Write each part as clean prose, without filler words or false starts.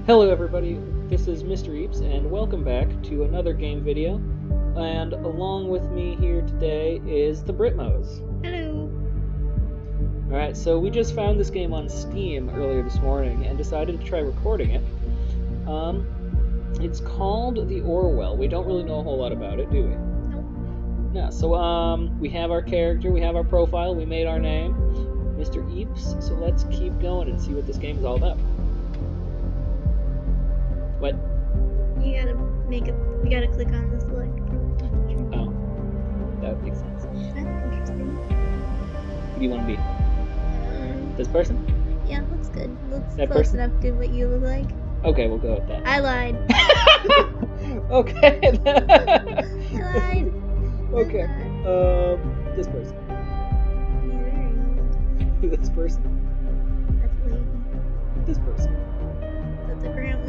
Hello everybody, this is Mr. Eeps, and welcome back to another game video. And along with me here today is the Britmos. Hello. Alright, so we just found this game on Steam earlier this morning and decided to try recording it. It's called the Orwell. We don't really know a whole lot about it, do we? Nope. No, so we have our character, we have our profile, we made our name, Mr. Eeps, so let's keep going and see what this game is all about. What? You gotta click on the select profile. Oh, that would make sense. That's interesting. Who do you want to be? This person? Yeah, looks good. Looks That close person? enough to what you look like. Okay, we'll go with that. I lied. Okay. I lied. Okay. This person. He's very old. This person. That's a lady. This person. That's a grandma.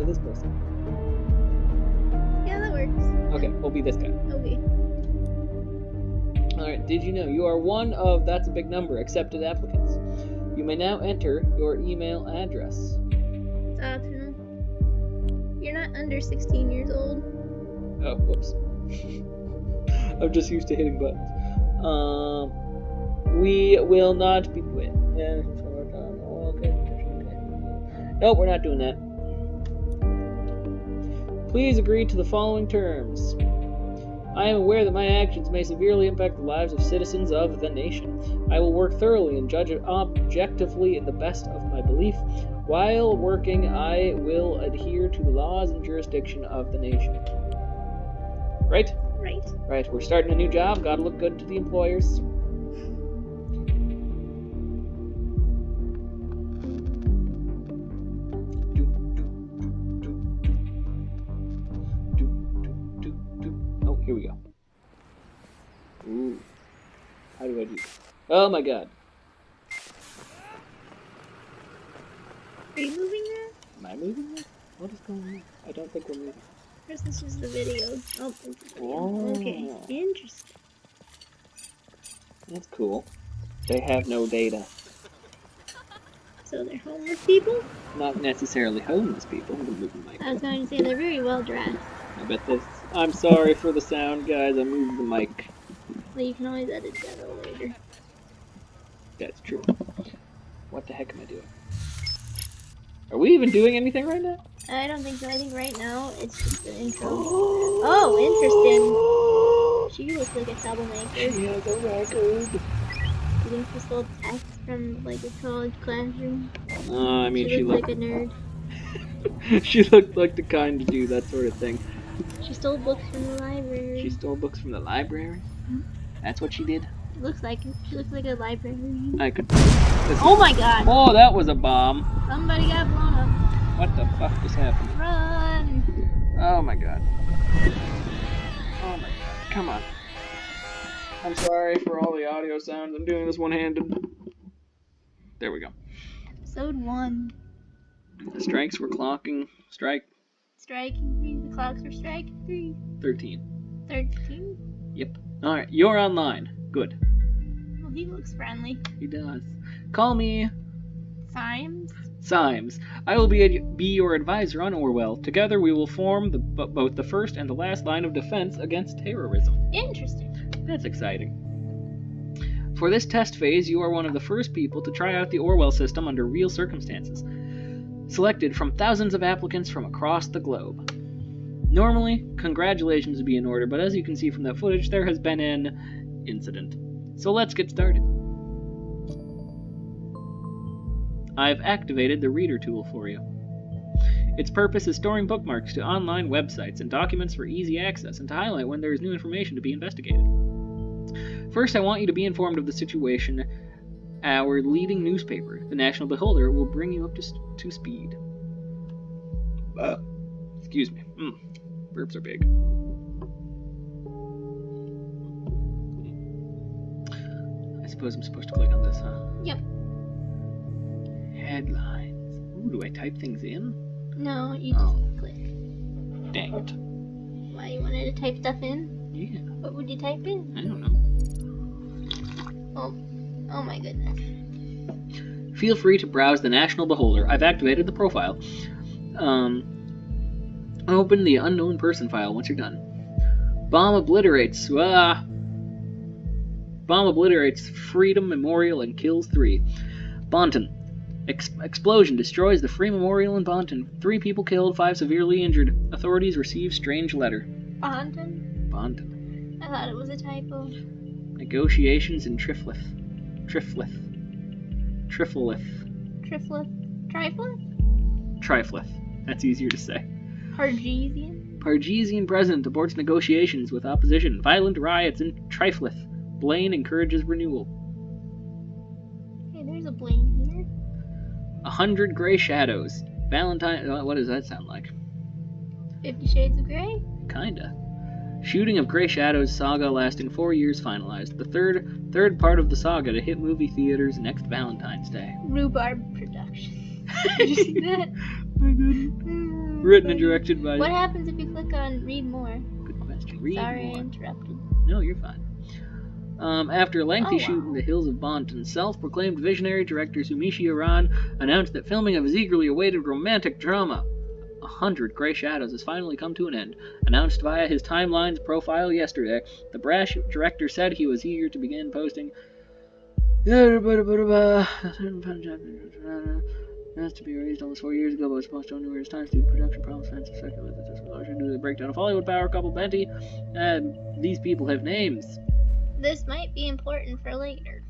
This person. Yeah, that works. Okay, we'll be this guy. Okay. Alright, did you know you are one of, that's a big number, accepted applicants? You may now enter your email address. It's optional. You're not under 16 years old. Oh, whoops. I'm just used to hitting buttons. We will not be quit. Okay. Nope, we're not doing that. Please agree to the following terms. I am aware that my actions may severely impact the lives of citizens of the nation. I will work thoroughly and judge it objectively in the best of my belief. While working, I will adhere to the laws and jurisdiction of the nation. Right? Right. Right, we're starting a new job. Gotta look good to the employers. Oh, here we go. Ooh. How do I do this? Oh my god. Are you moving that? Am I moving this? What is going on? I don't think we're moving. Or is this just the video? Oh, it's the video. Oh. Okay. Interesting. That's cool. They have no data. So they're homeless people? Not necessarily homeless people. I'm gonna move the mic. I was going to say they're very well dressed. I bet this. I'm sorry for the sound, guys. I moved the mic. Well, you can always edit that out later. That's true. What the heck am I doing? Are we even doing anything right now? I don't think so. I think right now it's just the intro. Oh, interesting. She looks like a troublemaker. She has a record. You think she stole text from like a college classroom? I mean, she looked looked like a nerd. she looked like the kind to do that sort of thing. She stole books from the library. She stole books from the library? That's what she did? Looks like it. She looks like a librarian. I could. Oh my god! Oh, that was a bomb. Somebody got blown up. What the fuck just happened? Run! Oh my god. Oh my god. Come on. I'm sorry for all the audio sounds. I'm doing this one-handed. There we go. Episode 1. The strikes were clocking. Strike Striking 3. The clocks are striking 3. 13. 13? Yep. Alright, you're online. Good. Well, he looks friendly. He does. Call me Symes? Symes. I will be your advisor on Orwell. Together we will form both the first and the last line of defense against terrorism. Interesting. That's exciting. For this test phase, you are one of the first people to try out the Orwell system under real circumstances, selected from thousands of applicants from across the globe. Normally, congratulations would be in order, but as you can see from that footage, there has been an incident. So let's get started. I've activated the reader tool for you. Its purpose is storing bookmarks to online websites and documents for easy access and to highlight when there is new information to be investigated. First, I want you to be informed of the situation. Our leading newspaper, the National Beholder, will bring you up to speed. Excuse me. Burps are big. I suppose I'm supposed to click on this, huh? Yep. Headlines. Ooh, do I type things in? No, you just click. Dang it. Why, you wanted to type stuff in? Yeah. What would you type in? I don't know. Oh my goodness. Feel free to browse the National Beholder. I've activated the profile. Open the unknown person file once you're done. Bomb obliterates. Bomb obliterates Freedom Memorial and kills 3. Bonton. Explosion destroys the Free Memorial in Bonton. 3 people killed, 5 severely injured. Authorities receive strange letter. Bonton? Bonton. I thought it was a typo. Negotiations in Triflith. Triflith. That's easier to say. Pargesian president aborts negotiations with opposition. Violent riots in Triflith. Blaine encourages renewal. Hey, there's a Blaine here. 100 Gray Shadows. Valentine. What does that sound like? 50 Shades of Grey? Kinda. Shooting of Gray Shadows saga lasting 4 years finalized. The third part of the saga to hit movie theaters next Valentine's Day. Rhubarb Productions. Did you see that? My goodness. Written and directed by... What happens if you click on read more? Good question. Read Sorry, more. I interrupted. No, you're fine. After a lengthy shoot in the hills of Bonton, self-proclaimed visionary director Sumishi Iran announced that filming of his eagerly awaited romantic drama, 100 Gray Shadows, has finally come to an end. Announced via his Timeline's profile yesterday, the brash director said he was eager to begin posting has to be released almost 4 years ago, but was postponed numerous times due to production problems. Fans have speculated that this was due to the breakdown of Hollywood power couple Benty. These people have names. This might be important for later.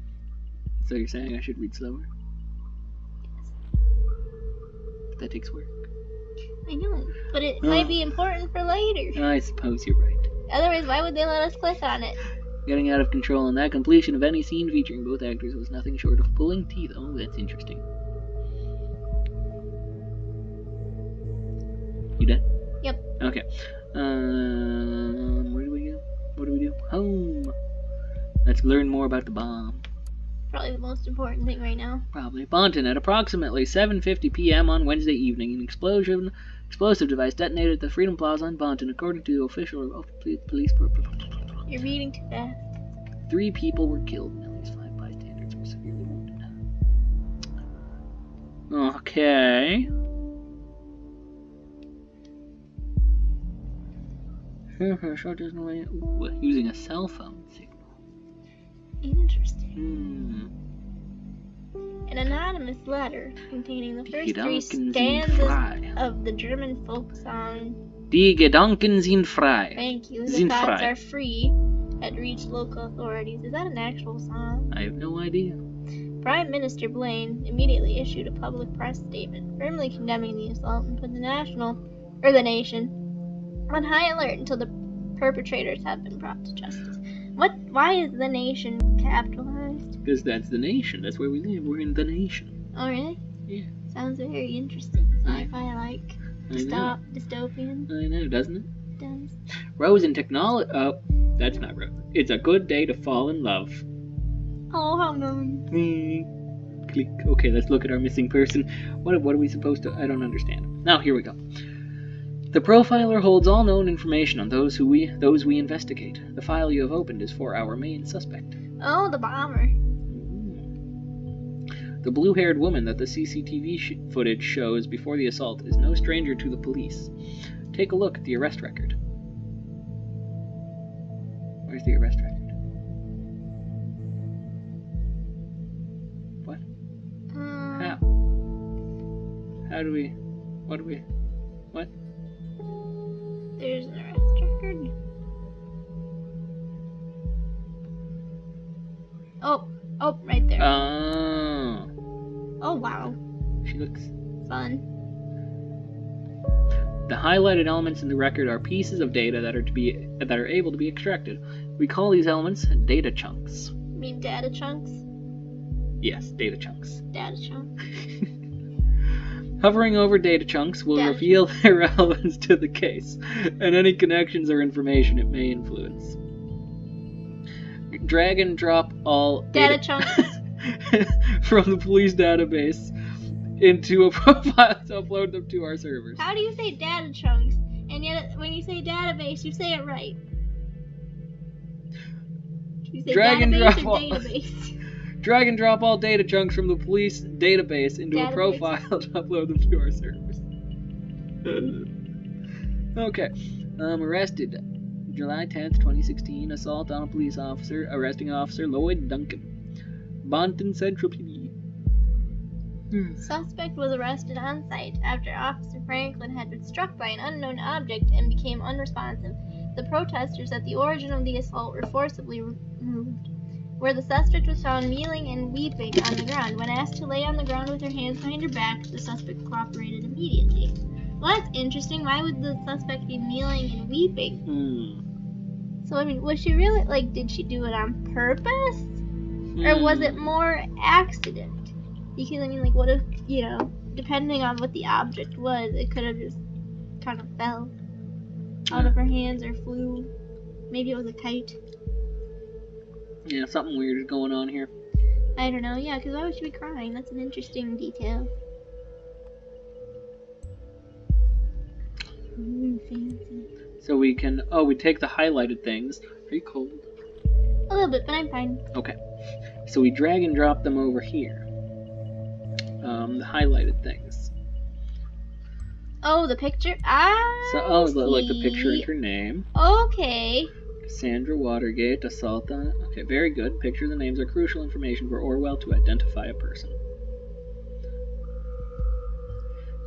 So you're saying I should read slower? Yes. But that takes work. I know, but it might be important for later. I suppose you're right. Otherwise, why would they let us click on it? Getting out of control, and that completion of any scene featuring both actors was nothing short of pulling teeth. Oh, that's interesting. You done? Yep. Okay. Where do we go? What do we do? Home. Let's learn more about the bomb. Probably the most important thing right now. Probably. Bonton, at approximately 7:50 p.m. on Wednesday evening, an explosive device detonated at the Freedom Plaza in Bonton, according to the official police. You're reading too fast. 3 people were killed, and at least 5 bystanders were severely wounded. Okay. Using a cell phone signal. Interesting. An anonymous letter containing the first 3 stanzas of the German folk song Die Gedanken sind frei. Thank you. The thoughts are free had reached local authorities. Is that an actual song? I have no idea. Prime Minister Blaine immediately issued a public press statement firmly condemning the assault and put the nation on high alert until the perpetrators have been brought to justice. Why is the nation capitalized? Because that's the nation. That's where we live. We're in the nation. Oh, really? Yeah. Sounds very interesting. Sci-fi like. Dystopian. I know, doesn't it? It does. Rose in technology. Oh, that's not Rose. It's a good day to fall in love. Oh, how nice. Click. Okay, let's look at our missing person. What are we supposed to... I don't understand. Now, here we go. The profiler holds all known information on those we investigate. The file you have opened is for our main suspect. Oh, the bomber. The blue-haired woman that the CCTV footage shows before the assault is no stranger to the police. Take a look at the arrest record. Where's the arrest record? What? How? How do we... What do we... What? There's an arrest record. Oh, right there. Oh, wow. She looks fun. The highlighted elements in the record are pieces of data that are able to be extracted. We call these elements data chunks. You mean data chunks? Yes, data chunks. Data chunks. Hovering over data chunks will reveal their relevance to the case, and any connections or information it may influence. Drag and drop all data chunks from the police database into a profile to upload them to our servers. How do you say data chunks, and yet when you say database, you say it right? You say drag database and drop or database? Drag and drop all data chunks from the police database into a profile to upload them to our servers. Okay. Arrested. July 10th, 2016. Assault on a police officer. Arresting officer Lloyd Duncan. Bonton Central PD. Suspect was arrested on site after Officer Franklin had been struck by an unknown object and became unresponsive. The protesters at the origin of the assault were forcibly removed, where the suspect was found kneeling and weeping on the ground. When asked to lay on the ground with her hands behind her back, the suspect cooperated immediately. Well, that's interesting. Why would the suspect be kneeling and weeping? So, I mean, was she really, like, did she do it on purpose? Or was it more accident? Because, I mean, like, what if, you know, depending on what the object was, it could have just kind of fell out of her hands or flew. Maybe it was a kite. Yeah, something weird is going on here. I don't know, yeah, because why would she be crying? That's an interesting detail. Ooh, fancy. So we can, we take the highlighted things. Are you cold? A little bit, but I'm fine. Okay. So we drag and drop them over here. The highlighted things. Oh, the picture? Like the picture and her name. Okay. Cassandra Watergate, assault on... Okay, very good. Pictures and names are crucial information for Orwell to identify a person.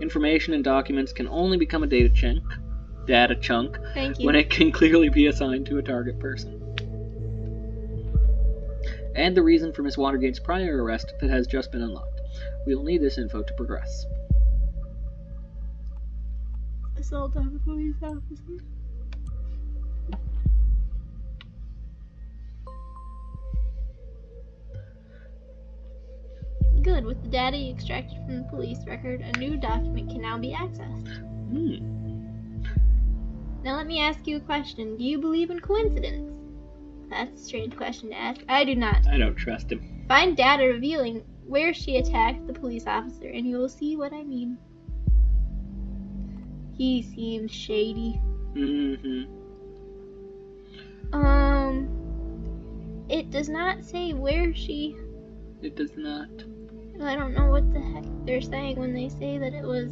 Information and documents can only become a data chunk Thank you. when it can clearly be assigned to a target person. And the reason for Miss Watergate's prior arrest that has just been unlocked. We will need this info to progress. Assault on a police officer. Good. With the data you extracted from the police record, a new document can now be accessed. Now let me ask you a question. Do you believe in coincidence? That's a strange question to ask. I do not. I don't trust him. Find data revealing where she attacked the police officer, and you will see what I mean. He seems shady. It does not say where she... It does not. I don't know what the heck they're saying when they say that it was...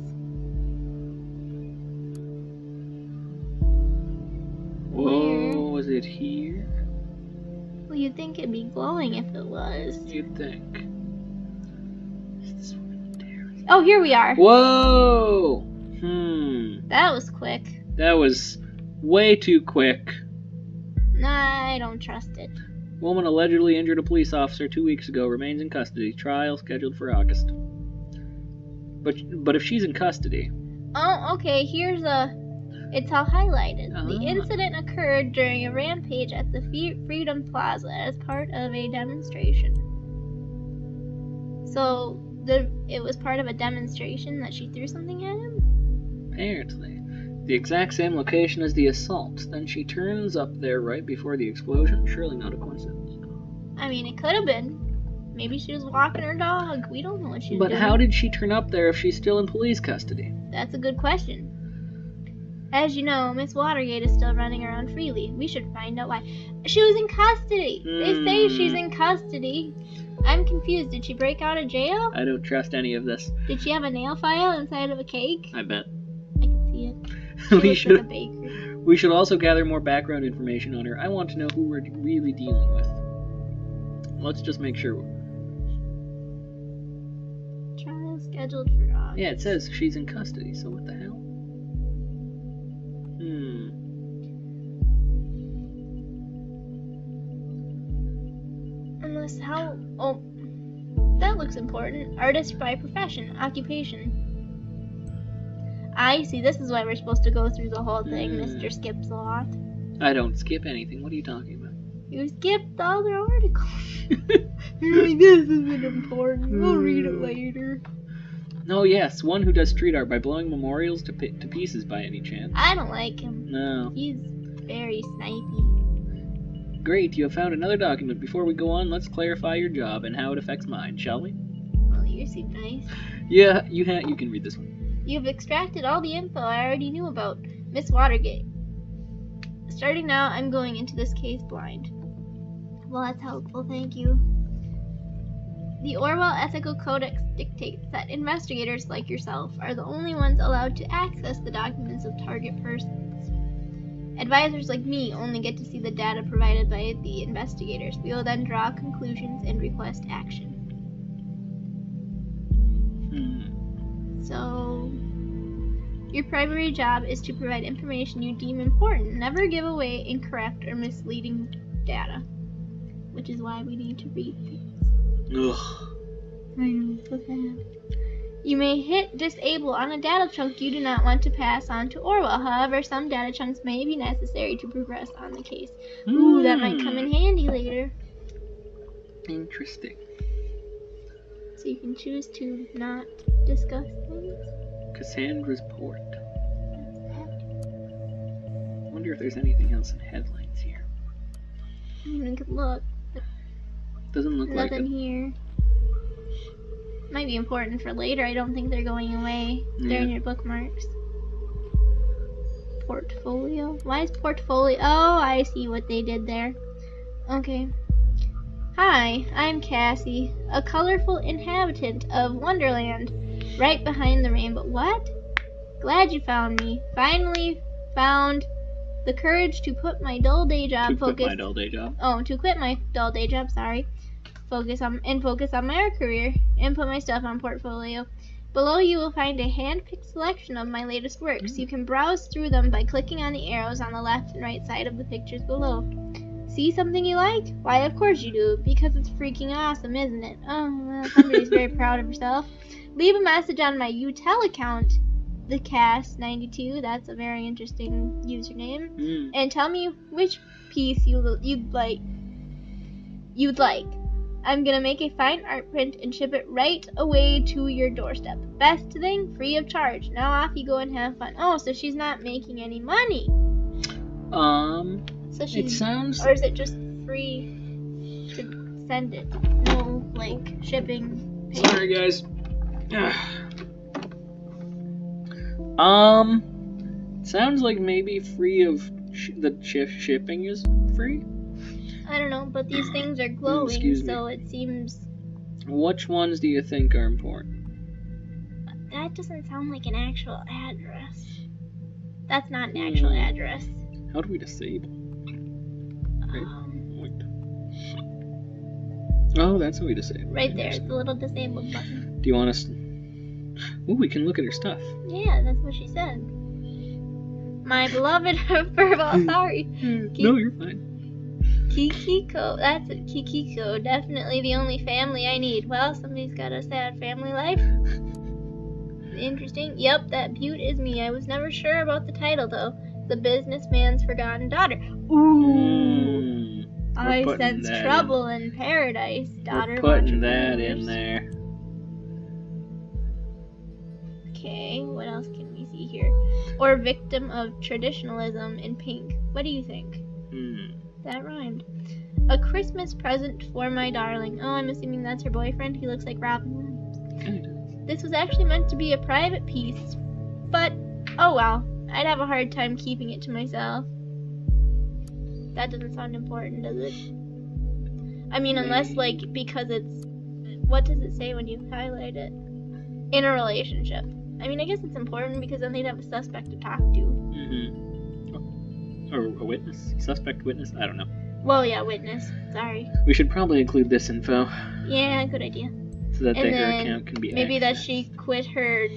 Whoa, was it here? Well, you'd think it'd be glowing if it was. You'd think. Oh, here we are. Whoa! That was quick. That was way too quick. Nah, I don't trust it. Woman allegedly injured a police officer 2 weeks ago remains in custody. Trial scheduled for August. But if she's in custody... Oh, okay, here's it's all highlighted. The incident occurred during a rampage at the Freedom Plaza as part of a demonstration. So, it was part of a demonstration that she threw something at him? Apparently. The exact same location as the assault. Then she turns up there right before the explosion. Surely not a coincidence. I mean, it could have been. Maybe she was walking her dog. We don't know what she was doing. But how did she turn up there if she's still in police custody? That's a good question. As you know, Miss Watergate is still running around freely. We should find out why. She was in custody. They say she's in custody. I'm confused. Did she break out of jail? I don't trust any of this. Did she have a nail file inside of a cake? I bet. I can see it. She looks like a baker. We should also gather more background information on her. I want to know who we're really dealing with. Let's just make sure. Trial scheduled for August. Yeah, it says she's in custody, so what the hell? Unless how... Oh, that looks important. Artist by profession, occupation. I see, this is why we're supposed to go through the whole thing. Mr. Skips a lot. I don't skip anything. What are you talking about? You skipped the other article. You're like, this isn't important. We'll read it later. Oh yes, one who does street art by blowing memorials to pieces by any chance. I don't like him. No. He's very snipey. Great, you have found another document. Before we go on, let's clarify your job and how it affects mine, shall we? Well, yours seem nice. Yeah, you can read this one. You've extracted all the info I already knew about Miss Watergate. Starting now, I'm going into this case blind. Well, that's helpful, thank you. The Orwell Ethical Codex dictates that investigators like yourself are the only ones allowed to access the documents of target persons. Advisors like me only get to see the data provided by the investigators. We will then draw conclusions and request action. So, your primary job is to provide information you deem important. Never give away incorrect or misleading data. Which is why we need to read things. Ugh. I know, so sad. You may hit disable on a data chunk you do not want to pass on to Orwell. However, some data chunks may be necessary to progress on the case. Ooh, that might come in handy later. Interesting. So you can choose to not discuss things. Cassandra's port. I wonder if there's anything else in headlines here. I mean, we could look. Doesn't look like it. Nothing here. Might be important for later. I don't think they're going away. They're in your bookmarks. Portfolio? Why is portfolio? Oh, I see what they did there. Okay. Hi, I'm Cassie, a colorful inhabitant of Wonderland, right behind the rainbow. What? Glad you found me. Finally found the courage to put my dull day job. To quit my dull day job, sorry. Focus on my career and put my stuff on portfolio. Below you will find a hand-picked selection of my latest works. You can browse through them by clicking on the arrows on the left and right side of the pictures below. See something you like? Why, of course you do, because it's freaking awesome, isn't it? Oh, well, somebody's very proud of herself. Leave a message on my UTEL account, the Cass92. That's a very interesting username. And tell me which piece you'd like. I'm gonna make a fine art print and ship it right away to your doorstep. Best thing, free of charge. Now off you go and have fun. Oh, so she's not making any money. So it sounds... Or is it just free to send it? No, like, shipping pay. Sorry, guys. Sounds like maybe free of... the shipping is free? I don't know, but these things are glowing, so it seems... Which ones do you think are important? That doesn't sound like an actual address. That's not an actual address. How do we disable? Wait. Oh, that's how we disable. Right there, the little disabled button. Do you want us... Ooh, we can look at her stuff. Yeah, that's what she said. My beloved Furball, sorry. No, you're fine. Kikiko, that's it, Kikiko, definitely the only family I need. Well, somebody's got a sad family life. Interesting. Yep, that beaut is me. I was never sure about the title, though. The Businessman's Forgotten Daughter. Ooh. I sense trouble in paradise, daughter. We're putting that in there. Okay, what else can we see here? Or victim of traditionalism in pink. What do you think? That rhymed. A Christmas present for my darling. Oh, I'm assuming that's her boyfriend. He looks like Robin Williams. This was actually meant to be a private piece, but oh well. I'd have a hard time keeping it to myself. That doesn't sound important, does it? I mean, unless, like, because it's... What does it say when you highlight it? In a relationship. I mean, I guess it's important because then they'd have a suspect to talk to. Or a witness? Suspect witness? I don't know. Well, yeah, witness. Sorry. We should probably include this info. Yeah, good idea. So that her account can be maybe accessed. that she quit her,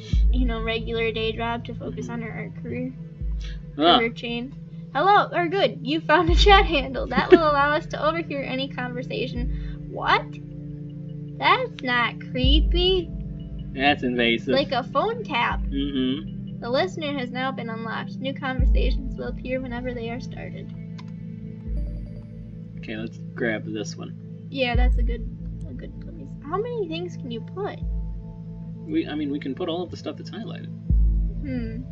regular day job to focus on her art career. Career chain. Hello, or good, you found a chat handle. That will allow us to overhear any conversation. What? That's not creepy. That's invasive. Like a phone tap. The listener has now been unlocked. New conversations will appear whenever they are started. Okay, let's grab this one. Yeah, that's a good place. How many things can you put? We can put all of the stuff that's highlighted.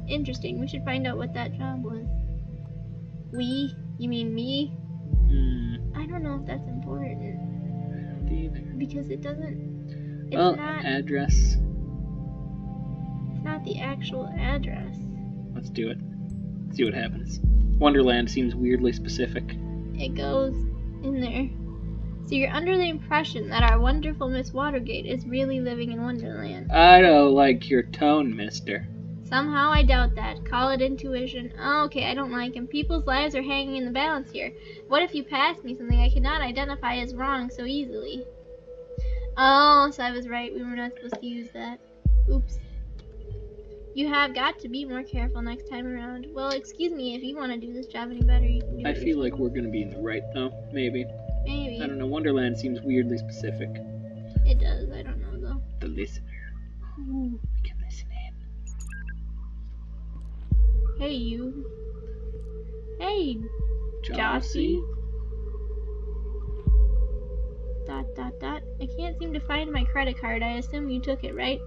Interesting. We should find out what that job was. We? You mean me? I don't know if that's important. I don't either. Because it doesn't... It's not... address. It's not the actual address. Let's do it. See what happens. Wonderland seems weirdly specific. It goes in there. So you're under the impression that our wonderful Miss Watergate is really living in Wonderland. I don't like your tone, mister. Somehow I doubt that. Call it intuition. Oh, okay, I don't like him. People's lives are hanging in the balance here. What if you pass me something I cannot identify as wrong so easily? Oh, so I was right. We were not supposed to use that. Oops. You have got to be more careful next time around. Well, excuse me, if you want to do this job any better, you can do it. I feel like we're gonna be in the right, though. Maybe. Maybe. I don't know. Wonderland seems weirdly specific. It does. I don't know, though. The listener. Ooh, we can listen in. Hey, you. Hey, Jossie. Dot. I can't seem to find my credit card. I assume you took it, right?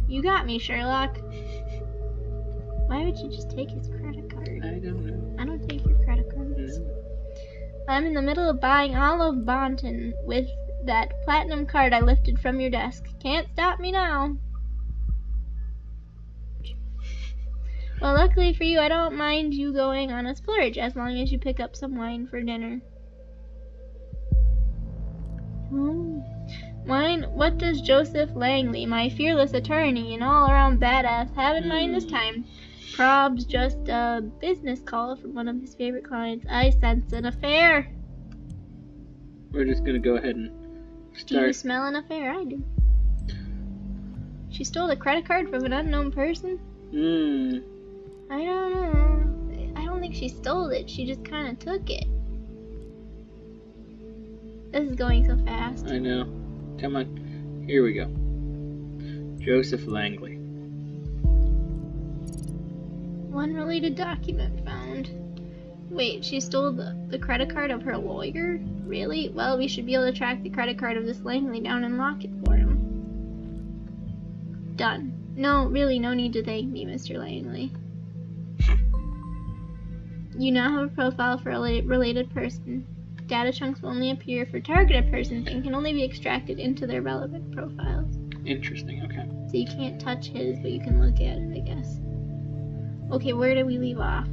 You got me, Sherlock. Why would you just take his credit card? I don't know. I don't take your credit cards. No. I'm in the middle of buying Olive Bonton with that platinum card I lifted from your desk. Can't stop me now. Well, luckily for you, I don't mind you going on a splurge as long as you pick up some wine for dinner. Wine? What does Joseph Langley, my fearless attorney and all-around badass, have in mind this time? Prob's just a business call from one of his favorite clients. I sense an affair. We're just gonna go ahead and Do you start. smell an affair? I do. She stole a credit card from an unknown person? I don't know. I don't think she stole it. She just kind of took it. This is going so fast. I know. Come on. Here we go. Joseph Langley. Unrelated document found. Wait, she stole the credit card of her lawyer? Really? Well, we should be able to track the credit card of this Langley down and lock it for him. Done. No, really, no need to thank me, Mr. Langley. You now have a profile for a related person. Data chunks will only appear for targeted persons and can only be extracted into their relevant profiles. Interesting, okay. So you can't touch his, but you can look at it, I guess. Okay, where did we leave off?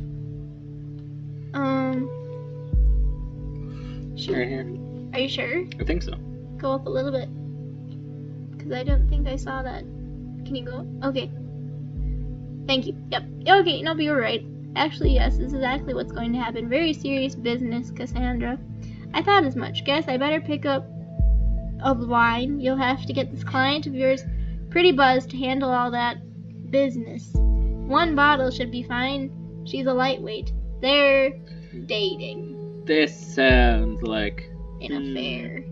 Right here. Are you sure? I think so. Go up a little bit. Because I don't think I saw that. Can you go? Okay. Thank you. Yep. Okay, no, but you were right. Actually, yes, this is exactly what's going to happen. Very serious business, Cassandra. I thought as much. Guess I better pick up a wine. You'll have to get this client of yours pretty buzzed to handle all that business. One bottle should be fine. She's a lightweight. They're dating. This sounds like An affair.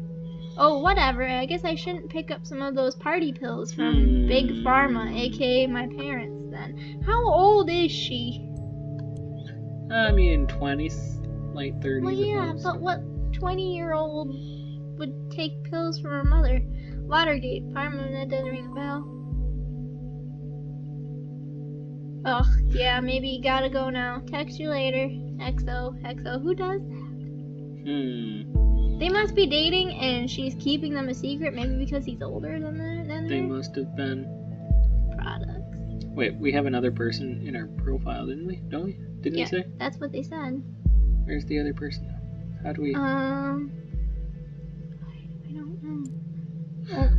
Oh, whatever. I guess I shouldn't pick up some of those party pills from Big Pharma, aka my parents, then. How old is she? I mean, 20s, late 30s. Well, yeah, but what 20-year-old would take pills from her mother? Watergate, Pharma, that doesn't ring a bell. Ugh, yeah, maybe you gotta go now. Text you later. XO. Who does that? They must be dating, and she's keeping them a secret, maybe because he's older than her. They must have been. Products. Wait, we have another person in our profile, didn't we? Don't we? Didn't Yeah, you say? that's what they said. Where's the other person? How do we... I don't know. Well,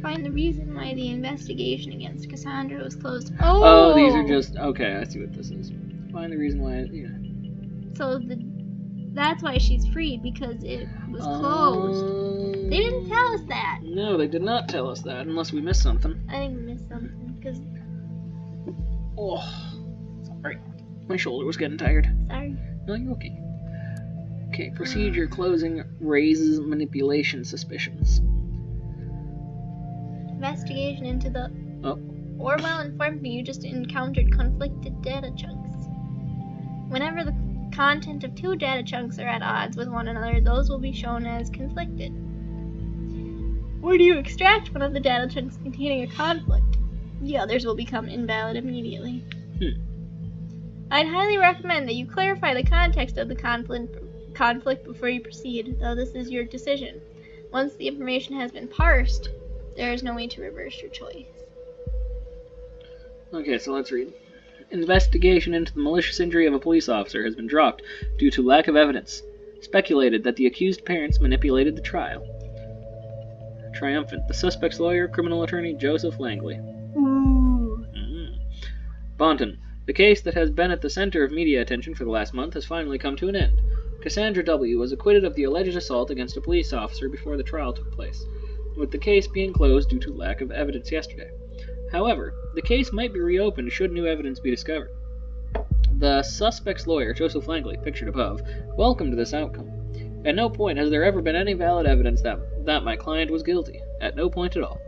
find the reason why the investigation against Cassandra was closed. Oh, these are just... Okay, I see what this is. Find the reason why... Yeah. So that's why she's free, because it was closed. They didn't tell us that. No, they did not tell us that, unless we missed something. I think we missed something, because... Oh, sorry. My shoulder was getting tired. Sorry. No, you're okay. Okay, procedure closing raises manipulation suspicions. Investigation into the... Oh. Orwell informed me you just encountered conflicted data chunks. Whenever the content of two data chunks are at odds with one another, those will be shown as conflicted. Or do you extract one of the data chunks containing a conflict? The others will become invalid immediately. I'd highly recommend that you clarify the context of the conflict before you proceed, though this is your decision. Once the information has been parsed, there is no way to reverse your choice. Okay, so let's read. Investigation into the malicious injury of a police officer has been dropped due to lack of evidence. speculated that the accused parents manipulated the trial. Triumphant, the suspect's lawyer, criminal attorney Joseph Langley. Bonton, the case that has been at the center of media attention for the last month has finally come to an end. Cassandra W. was acquitted of the alleged assault against a police officer before the trial took place, with the case being closed due to lack of evidence yesterday. However, the case might be reopened should new evidence be discovered. The suspect's lawyer, Joseph Langley, pictured above, welcomed this outcome. At no point has there ever been any valid evidence that my client was guilty. At no point at all.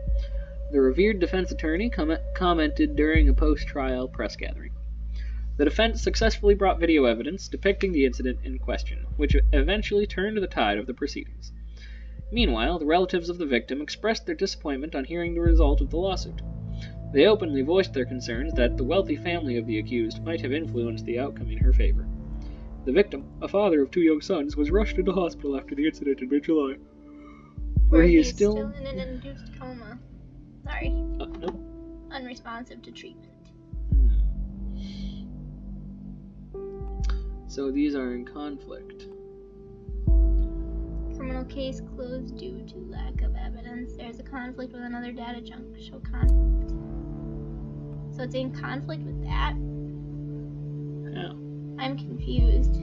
The revered defense attorney commented during a post-trial press gathering. The defense successfully brought video evidence depicting the incident in question, which eventually turned the tide of the proceedings. Meanwhile, the relatives of the victim expressed their disappointment on hearing the result of the lawsuit. They openly voiced their concerns that the wealthy family of the accused might have influenced the outcome in her favor. The victim, a father of 2 young sons, was rushed into hospital after the incident in mid-July, where he is still in an induced coma. Sorry. No. Unresponsive to treatment. So these are in conflict. Criminal case closed due to lack of evidence. There's a conflict with another data chunk. Show conflict. So it's in conflict with that? How? I'm confused.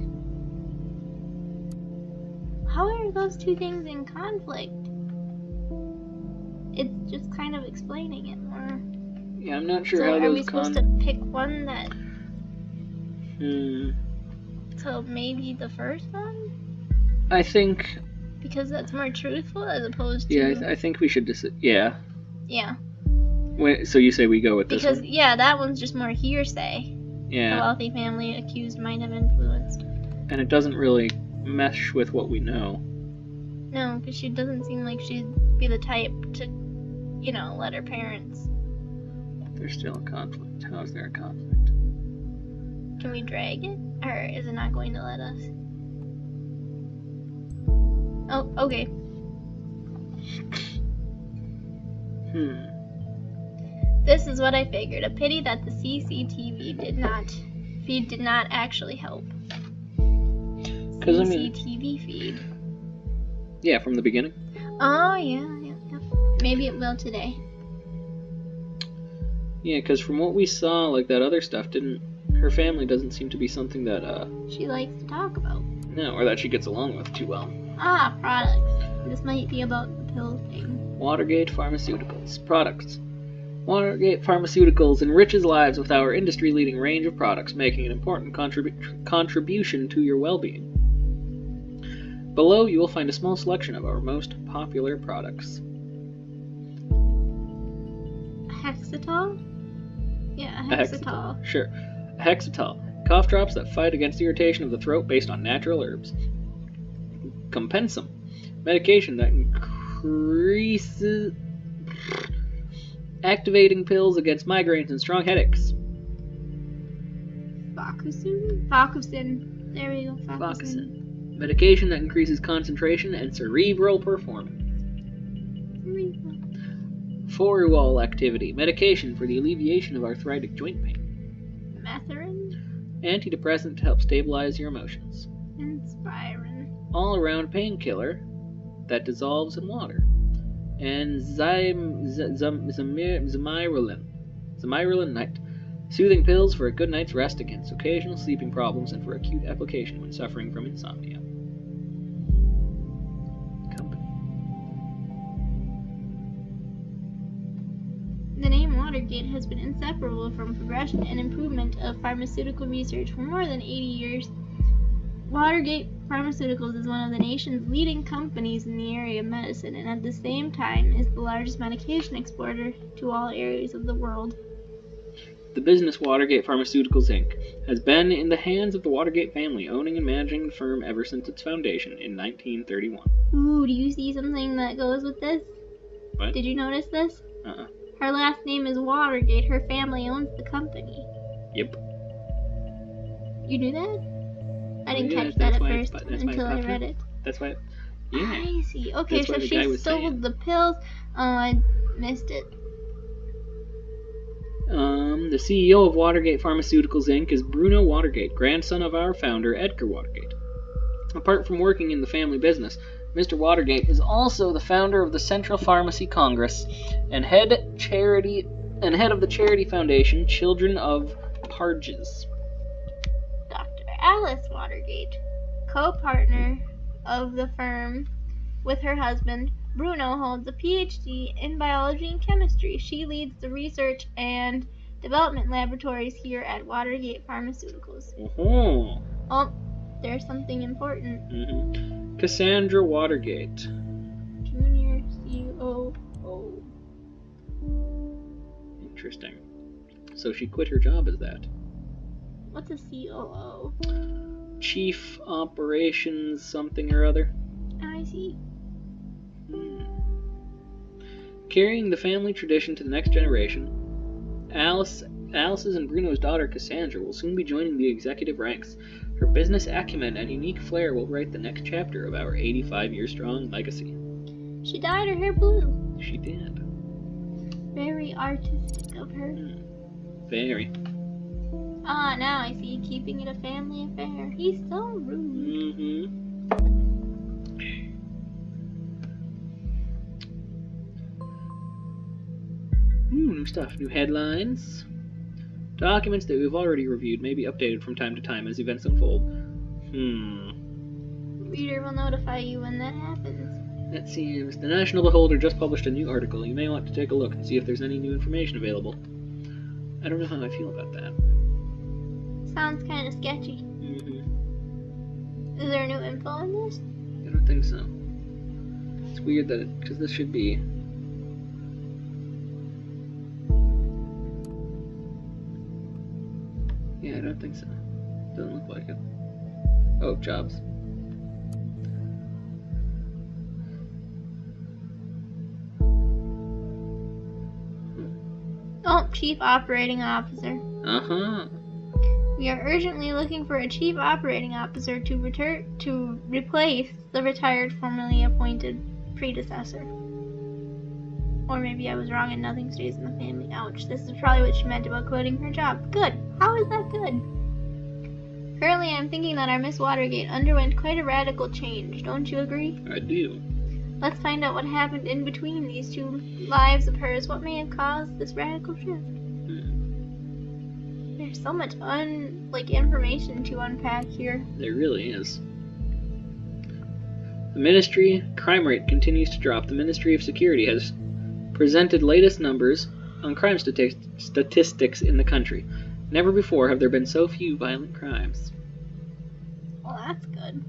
How are those two things in conflict? It's just kind of explaining it more. Yeah, I'm not sure So how are those we supposed to pick one that... So maybe the first one? I think... Because that's more truthful as opposed to... Yeah, I think we should just... Yeah. Yeah. Wait, so you say we go with this Because, one? yeah, that one's just more hearsay. Yeah. The wealthy family accused might have influenced. And it doesn't really mesh with what we know. No, because she doesn't seem like she'd be the type to, let her parents... There's still a conflict. How is there a conflict? Can we drag it? Or is it not going to let us? Oh, okay. This is what I figured. A pity that the CCTV feed did not actually help. CCTV feed. Yeah, from the beginning. Oh, yeah. Maybe it will today. Yeah, because from what we saw, like, that other stuff her family doesn't seem to be something that, she likes to talk about. No, or that she gets along with too well. Products. This might be about the pill thing. Watergate Pharmaceuticals. Products. Watergate Pharmaceuticals enriches lives with our industry-leading range of products, making an important contribution to your well-being. Below, you will find a small selection of our most popular products. Hexatol? Yeah, Hexatol. Sure. Hexatol. Cough drops that fight against irritation of the throat based on natural herbs. Compensum. Medication that increases... Activating pills against migraines and strong headaches. Bakusin. There we go. Bakusin. Medication that increases concentration and cerebral performance. Orwell activity. Medication for the alleviation of arthritic joint pain. Methorin. Antidepressant to help stabilize your emotions. Inspirin. All-around painkiller that dissolves in water. And Zamirilin Night. Soothing pills for a good night's rest against occasional sleeping problems and for acute application when suffering from insomnia. Company. The name Watergate has been inseparable from progression and improvement of pharmaceutical research for more than 80 years. Watergate Pharmaceuticals is one of the nation's leading companies in the area of medicine and at the same time is the largest medication exporter to all areas of the world. The business Watergate Pharmaceuticals Inc. has been in the hands of the Watergate family, owning and managing the firm ever since its foundation in 1931. Ooh, do you see something that goes with this? What? Did you notice this? Uh-uh. Her last name is Watergate. Her family owns the company. Yep. You knew that? I didn't catch that's that at why first until I read it. That's why. Yeah. I see. Okay, That's so what the guy she was sold saying. the pills. Oh, I missed it. The CEO of Watergate Pharmaceuticals Inc. is Bruno Watergate, grandson of our founder, Edgar Watergate. Apart from working in the family business, Mr. Watergate is also the founder of the Central Pharmacy Congress and head of the charity foundation Children of Parges. Dr. Alice Watergate, co-partner of the firm with her husband, Bruno, holds a PhD in biology and chemistry. She leads the research and development laboratories here at Watergate Pharmaceuticals. Oh. Oh, there's something important. Cassandra Watergate. Junior COO. Interesting. So she quit her job as that. What's a COO? Chief Operations something or other. I see. Carrying the family tradition to the next generation, Alice's and Bruno's daughter Cassandra will soon be joining the executive ranks. Her business acumen and unique flair will write the next chapter of our 85-year-strong legacy. She dyed her hair blue. She did. Very artistic of her. Very. Ah, now I see. Keeping it a family affair. He's so rude. New stuff. New headlines. Documents that we've already reviewed may be updated from time to time as events unfold. Reader will notify you when that happens. It seems the National Beholder just published a new article. You may want to take a look and see if there's any new information available. I don't know how I feel about that. Sounds kind of sketchy. Is there new info in this? I don't think so. It's weird that because this should be. Yeah, I don't think so. Doesn't look like it. Oh, jobs. Oh, Chief Operating Officer. We are urgently looking for a Chief Operating Officer to replace the retired, formerly appointed predecessor. Or maybe I was wrong and nothing stays in the family. Ouch. This is probably what she meant about quitting her job. Good. How is that good? Currently, I'm thinking that our Miss Watergate underwent quite a radical change. Don't you agree? I do. Let's find out what happened in between these two lives of hers. What may have caused this radical shift? There's so much information to unpack here. There really is. The Ministry crime rate continues to drop. The Ministry of Security has presented latest numbers on crime statistics in the country. Never before have there been so few violent crimes. Well, that's good.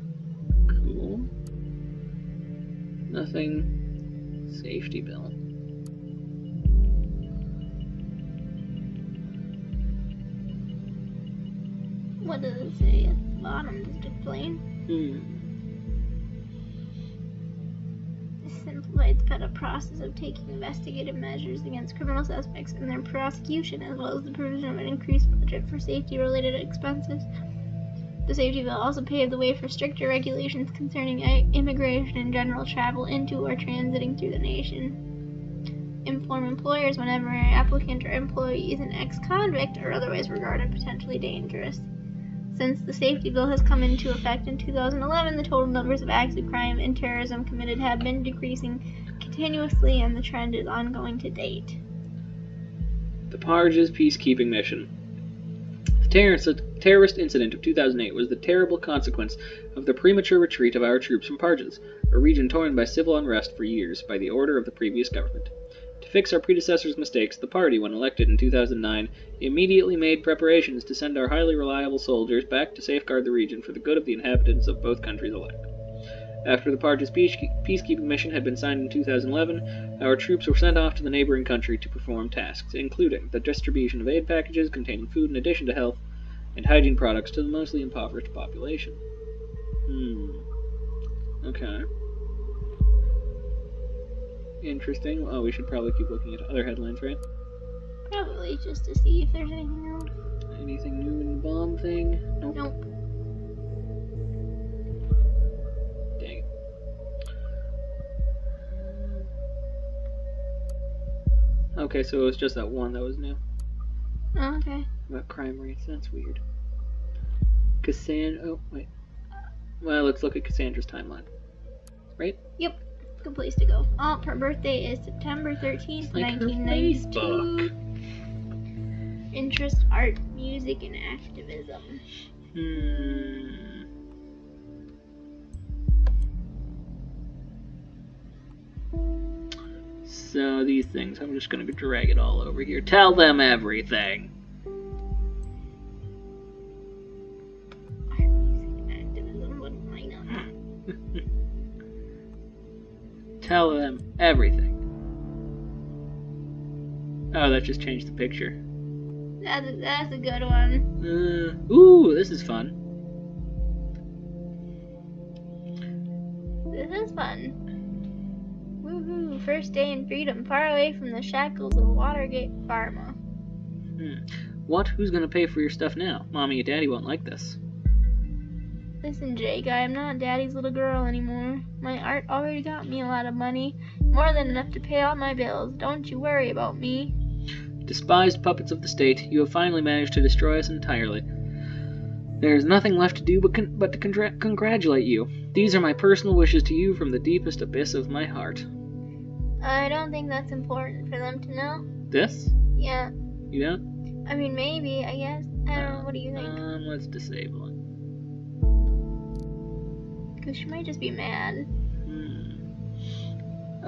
Cool. Nothing. Safety bill. What does it say at the bottom? Does it explain? This simplifies the process of taking investigative measures against criminal suspects and their prosecution, as well as the provision of an increased budget for safety-related expenses. The safety bill also paved the way for stricter regulations concerning immigration and general travel into or transiting through the nation. Inform employers whenever an applicant or employee is an ex-convict or otherwise regarded potentially dangerous. Since the safety bill has come into effect in 2011, the total numbers of acts of crime and terrorism committed have been decreasing continuously, and the trend is ongoing to date. The Parges peacekeeping mission. The terrorist incident of 2008 was the terrible consequence of the premature retreat of our troops from Parges, a region torn by civil unrest for years by the order of the previous government. To fix our predecessors' mistakes, the party, when elected in 2009, immediately made preparations to send our highly reliable soldiers back to safeguard the region for the good of the inhabitants of both countries alike. After the Parges peacekeeping mission had been signed in 2011, our troops were sent off to the neighboring country to perform tasks, including the distribution of aid packages containing food in addition to health and hygiene products to the mostly impoverished population. Okay. Interesting. Oh, we should probably keep looking at other headlines, right? Probably, just to see if there's anything else. Anything new in the bomb thing? Nope. Dang. Okay, so it was just that one that was new. Oh, okay. About crime rates, that's weird. Cassandra. Oh, wait. Well, let's look at Cassandra's timeline. Right? Yep. Good place to go. Oh, her birthday is September 13th, Like her 1992. Facebook. Interest, art, music, and activism. So these things, I'm just going to drag it all over here. Tell them everything. Art, music, and activism. What am I not? Tell them everything. Oh, that just changed the picture. That's a good one. Ooh, this is fun. This is fun. Woohoo! First day in freedom, far away from the shackles of Watergate Pharma. What? Who's gonna pay for your stuff now? Mommy and Daddy won't like this. Listen, Jake, I am not Daddy's little girl anymore. My art already got me a lot of money, more than enough to pay all my bills. Don't you worry about me. Despised puppets of the state, you have finally managed to destroy us entirely. There is nothing left to do but to congratulate you. These are my personal wishes to you from the deepest abyss of my heart. I don't think that's important for them to know. This? Yeah. You don't? I mean, maybe, I guess. I don't know. What do you think? Let's disable it. Because she might just be mad.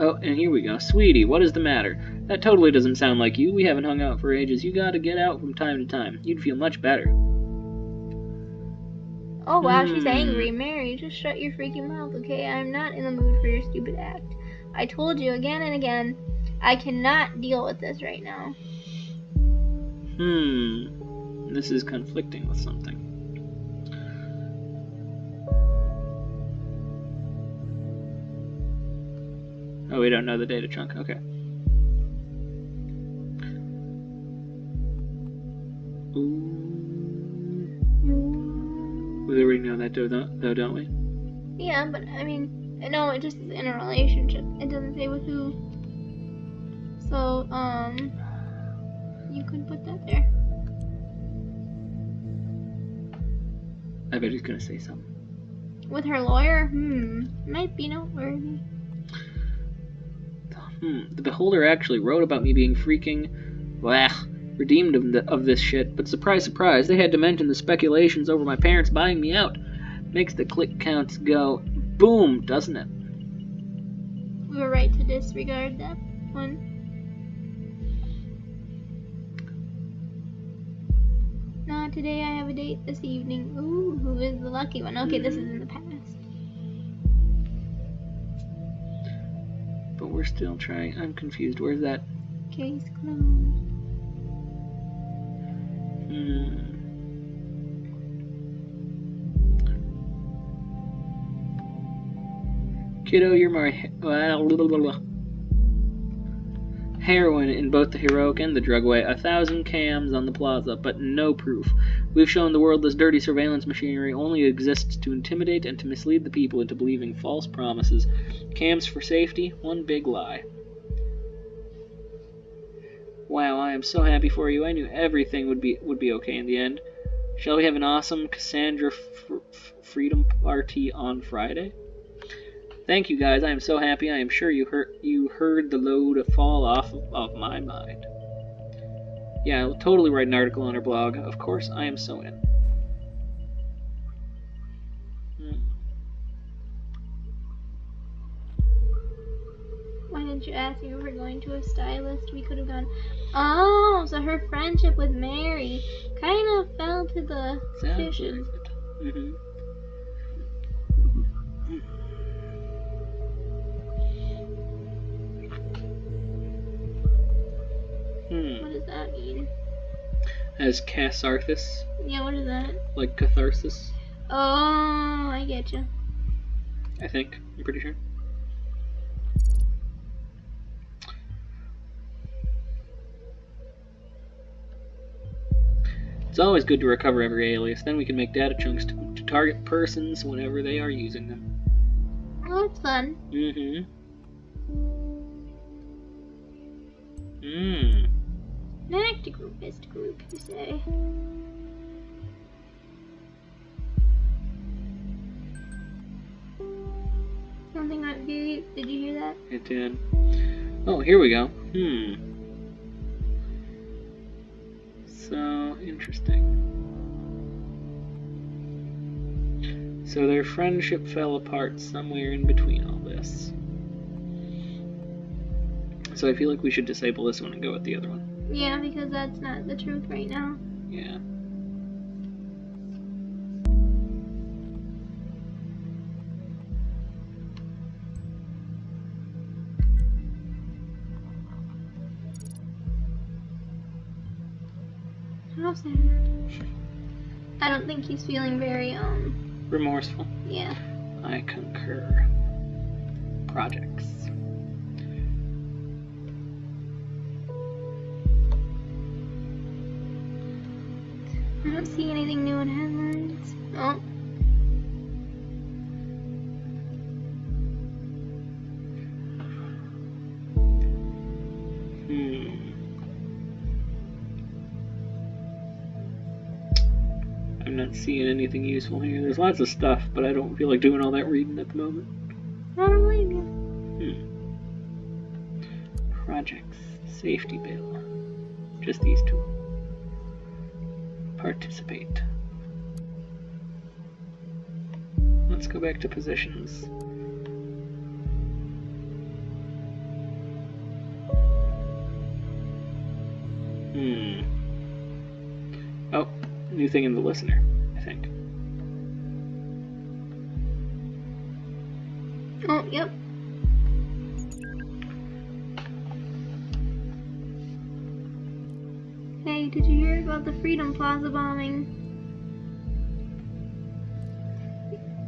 Oh, and here we go. Sweetie, what is the matter? That totally doesn't sound like you. We haven't hung out for ages. You gotta get out from time to time. You'd feel much better. Oh, wow, she's angry. Mary, just shut your freaking mouth, okay? I'm not in the mood for your stupid act. I told you again and again, I cannot deal with this right now. This is conflicting with something. Oh, we don't know the data chunk. Okay. We already know that, though, don't we? Yeah, but, I mean, no, it just is in a relationship. It doesn't say with who. So, you could put that there. I bet he's gonna say something. With her lawyer? Might be noteworthy. The Beholder actually wrote about me being freaking, redeemed of this shit, but surprise, surprise, they had to mention the speculations over my parents buying me out. Makes the click counts go boom, doesn't it? We were right to disregard that one. Not today, I have a date this evening. Ooh, who is the lucky one? Okay, this is in the past. But we're still trying. I'm confused. Where's that? Case closed. Kiddo, you're my heroine in both the heroic and the drug way. 1,000 cams on the plaza, but no proof. We've shown the world this dirty surveillance machinery only exists to intimidate and to mislead the people into believing false promises. Cams for safety, one big lie. Wow, I am so happy for you. I knew everything would be okay in the end. Shall we have an awesome Cassandra freedom party on Friday? Thank you, guys. I am so happy. I am sure you heard the load fall off of my mind. Yeah, I'll totally write an article on our blog. Of course, I am so in. Why didn't you ask me if we're going to a stylist? We could have gone. Oh, so her friendship with Mary kind of fell to the fishes. What does that mean? As catharsis. Yeah, what is that? Like catharsis. Oh, I get you. I think. I'm pretty sure. It's always good to recover every alias. Then we can make data chunks to target persons whenever they are using them. Oh, that's fun. An activist group, you say? Did you hear that? It did. Oh, here we go. So interesting. So their friendship fell apart somewhere in between all this. So I feel like we should disable this one and go with the other one. Yeah, because that's not the truth right now. Yeah. How sad. I don't think he's feeling very, Remorseful. yeah. I concur. Projects. I don't see anything new in headlines. Oh. I'm not seeing anything useful here. There's lots of stuff, but I don't feel like doing all that reading at the moment. I don't blame you. Projects. Safety bill. Just these two. Participate. Let's go back to positions. Oh, new thing in the listener, I think. Oh, yep. Hey, did you hear about the Freedom Plaza bombing?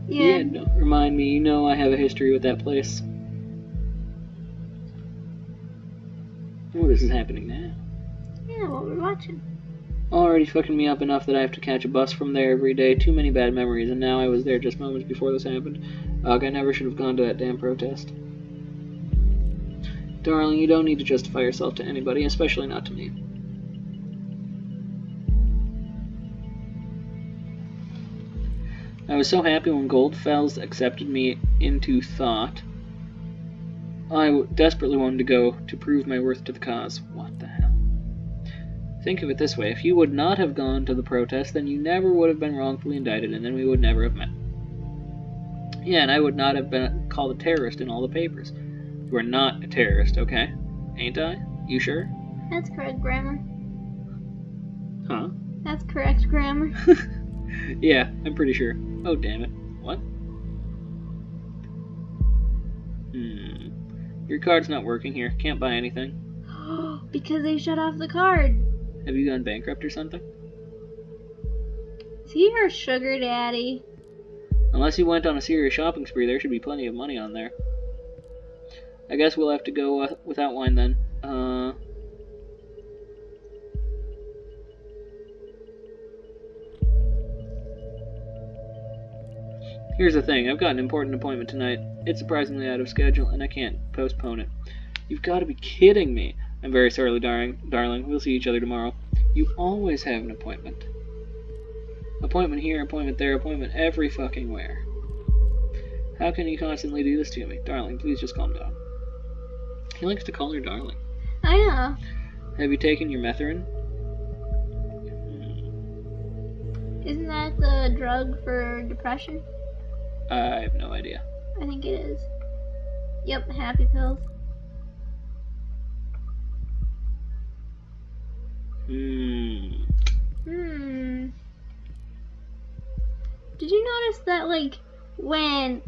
Yeah, no, remind me, you know I have a history with that place. Oh, this is happening now. Yeah, what we're watching. Already fucking me up enough that I have to catch a bus from there every day. Too many bad memories, and now I was there just moments before this happened. Ugh, I never should have gone to that damn protest. Darling, you don't need to justify yourself to anybody, especially not to me. I was so happy when Goldfels accepted me into thought. I desperately wanted to go to prove my worth to the cause. What the hell? Think of it this way. If you would not have gone to the protest, then you never would have been wrongfully indicted, and then we would never have met. Yeah, and I would not have been called a terrorist in all the papers. You are not a terrorist, okay? Ain't I? You sure? That's correct grammar. Huh? That's correct grammar. Yeah, I'm pretty sure. Oh, damn it. What? Your card's not working here. Can't buy anything. Because they shut off the card. Have you gone bankrupt or something? Is he her sugar daddy? Unless you went on a serious shopping spree, there should be plenty of money on there. I guess we'll have to go without wine then. Here's the thing, I've got an important appointment tonight. It's surprisingly out of schedule, and I can't postpone it. You've got to be kidding me. I'm very sorry, darling. We'll see each other tomorrow. You always have an appointment. Appointment here, appointment there, appointment every fucking where. How can you constantly do this to me? Darling, please just calm down. He likes to call her darling. I know. Have you taken your Methrin? Isn't that the drug for depression? I have no idea. I think it is. Yep, happy pills. Did you notice that, like, right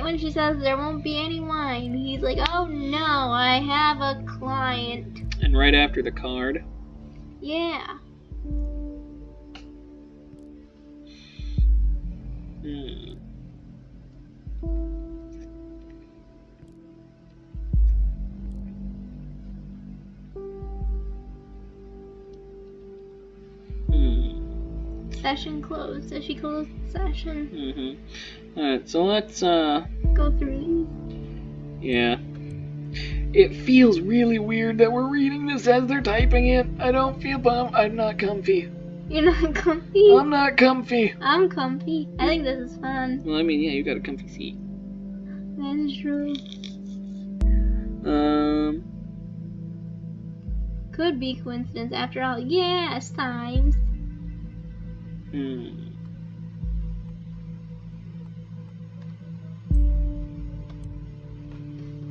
when she says there won't be any wine, he's like, oh no, I have a client. And right after the card? Yeah. Session closed. So she closed the session. Alright, so let's go through these. Yeah. It feels really weird that we're reading this as they're typing it. I don't feel bummed. I'm not comfy. You're not comfy? I'm not comfy. I'm comfy. I think this is fun. Well, I mean, yeah, you got a comfy seat. That is true. Could be coincidence after all. Yes, times. This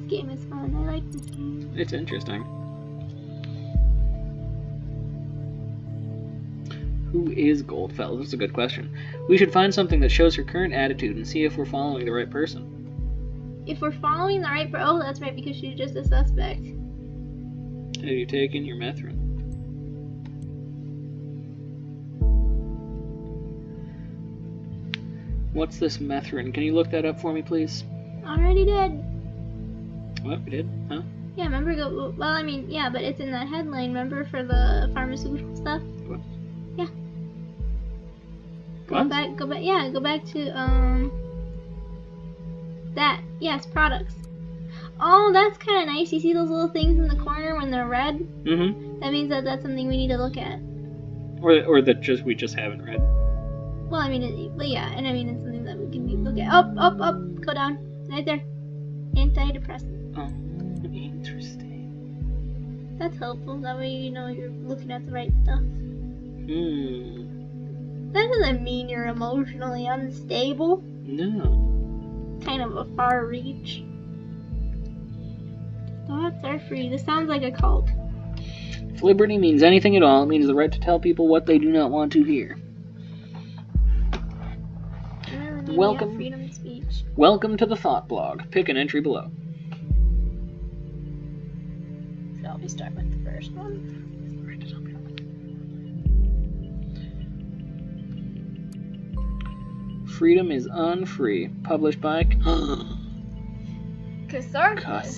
game is fun. I like this game. It's interesting. Who is Goldfell? That's a good question. We should find something that shows her current attitude and see if we're following the right person. If we're following the right person, oh, that's right, because she's just a suspect. Have you taken your methrin? What's this methrin? Can you look that up for me, please? Already did. What? We did? Huh? Yeah, remember, well, I mean, yeah, but it's in that headline, remember, for the pharmaceutical stuff? What? Yeah. What? Go back to, that, yes, products. Oh, that's kind of nice. You see those little things in the corner when they're red? Mm-hmm. That means that that's something we need to look at. Or that we just haven't read. Well, I mean, but yeah, and I mean, it's something that we can look at. Up, go down. Right there. Antidepressant. Oh, interesting. That's helpful. That way you know you're looking at the right stuff. That doesn't mean you're emotionally unstable. No. Kind of a far reach. Thoughts are free. This sounds like a cult. If liberty means anything at all, it means the right to tell people what they do not want to hear. Welcome. Freedom of speech. Welcome to the Thought Blog. Pick an entry below. Shall we start with the first one? Freedom is unfree. Published by Cassandra.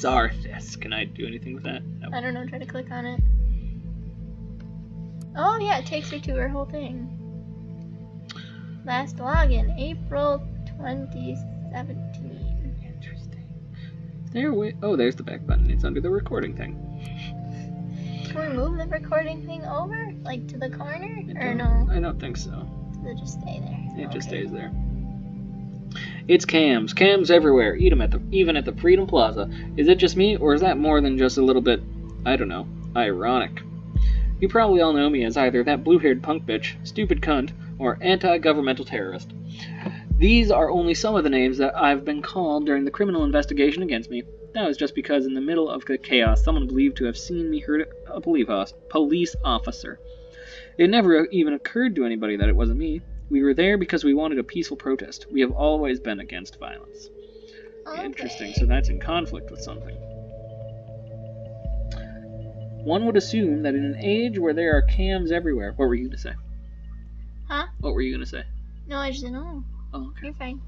Can I do anything with that? No. I don't know. Try to click on it. Oh yeah, it takes her to her whole thing. Last login, April 2017. Interesting. There's the back button. It's under the recording thing. Can we move the recording thing over, like to the corner, or no? I don't think so. Does it just stay there? It just stays there. It's cams everywhere, even at the Freedom Plaza. Is it just me, or is that more than just a little bit, I don't know, ironic? You probably all know me as either that blue-haired punk bitch, stupid cunt, or anti-governmental terrorist. These are only some of the names that I've been called during the criminal investigation against me. That was just because in the middle of the chaos, someone believed to have seen me hurt a police officer. It never even occurred to anybody that it wasn't me. We were there because we wanted a peaceful protest. We have always been against violence. Okay. Interesting, so that's in conflict with something. One would assume that in an age where there are cams everywhere... What were you going to say? Huh? What were you going to say? No, I just didn't know. Oh, okay. You're fine.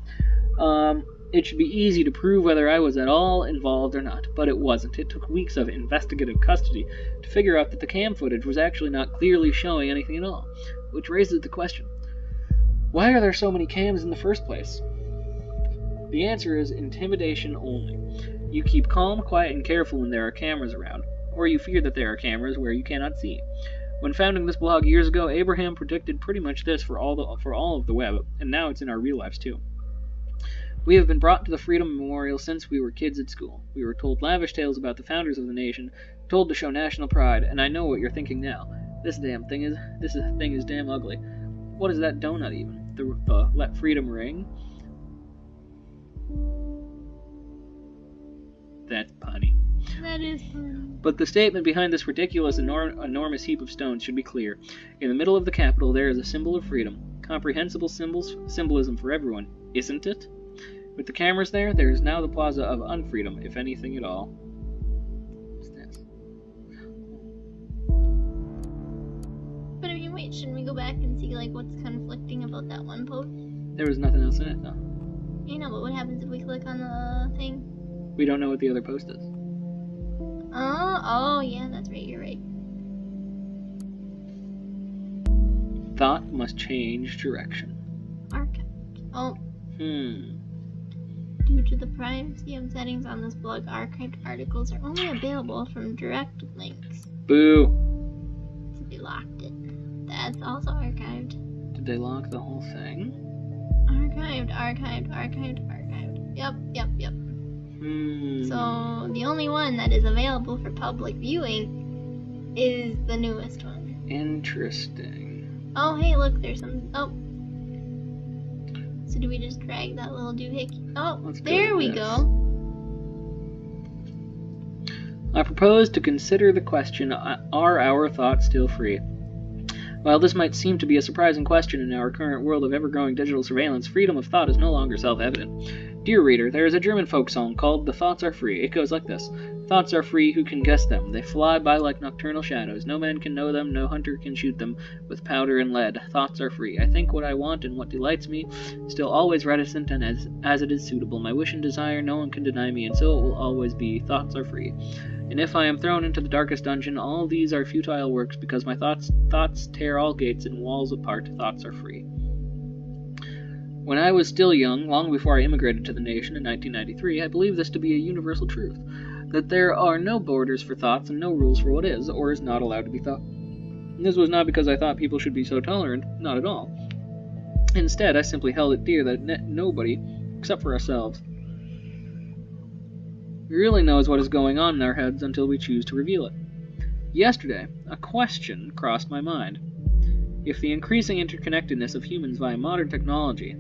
It should be easy to prove whether I was at all involved or not, but it wasn't. It took weeks of investigative custody to figure out that the cam footage was actually not clearly showing anything at all, which raises the question, why are there so many cams in the first place? The answer is intimidation only. You keep calm, quiet, and careful when there are cameras around, or you fear that there are cameras where you cannot see. When founding this blog years ago, Abraham predicted pretty much this for all of the web, and now it's in our real lives too. We have been brought to the Freedom Memorial since we were kids at school. We were told lavish tales about the founders of the nation, told to show national pride, and I know what you're thinking now. This thing is damn ugly. What is that donut even? The Let Freedom Ring? That's punny. That is funny. But the statement behind this ridiculous, enormous heap of stones should be clear. In the middle of the Capitol, there is a symbol of freedom. Comprehensible symbolism for everyone, isn't it? With the cameras there is now the plaza of unfreedom, if anything at all. What's this? But I mean, wait, shouldn't we go back and see, like, what's conflicting about that one post? There was nothing else in it, though. You know, but what happens if we click on the thing? We don't know what the other post is. Oh, yeah, that's right, you're right. Thought must change direction. Archive. Oh. Due to the privacy of settings on this blog, archived articles are only available from direct links. Boo! So they locked it. That's also archived. Did they lock the whole thing? Archived. Yep. So the only one that is available for public viewing is the newest one. Interesting. Oh, hey, look, there's some. Oh. So do we just drag that little doohickey? Oh, there we go. I propose to consider the question, are our thoughts still free? While this might seem to be a surprising question in our current world of ever-growing digital surveillance, freedom of thought is no longer self-evident. Dear reader, there is a German folk song called "The Thoughts Are Free." It goes like this. Thoughts are free, who can guess them? They fly by like nocturnal shadows. No man can know them, no hunter can shoot them with powder and lead. Thoughts are free. I think what I want and what delights me, still always reticent and as it is suitable. My wish and desire no one can deny me, and so it will always be. Thoughts are free. And if I am thrown into the darkest dungeon, all these are futile works, because my thoughts tear all gates and walls apart. Thoughts are free. When I was still young, long before I immigrated to the nation in 1993, I believed this to be a universal truth, that there are no borders for thoughts and no rules for what is or is not allowed to be thought. And this was not because I thought people should be so tolerant, not at all. Instead, I simply held it dear that nobody, except for ourselves, really knows what is going on in our heads until we choose to reveal it. Yesterday, a question crossed my mind. If the increasing interconnectedness of humans via modern technology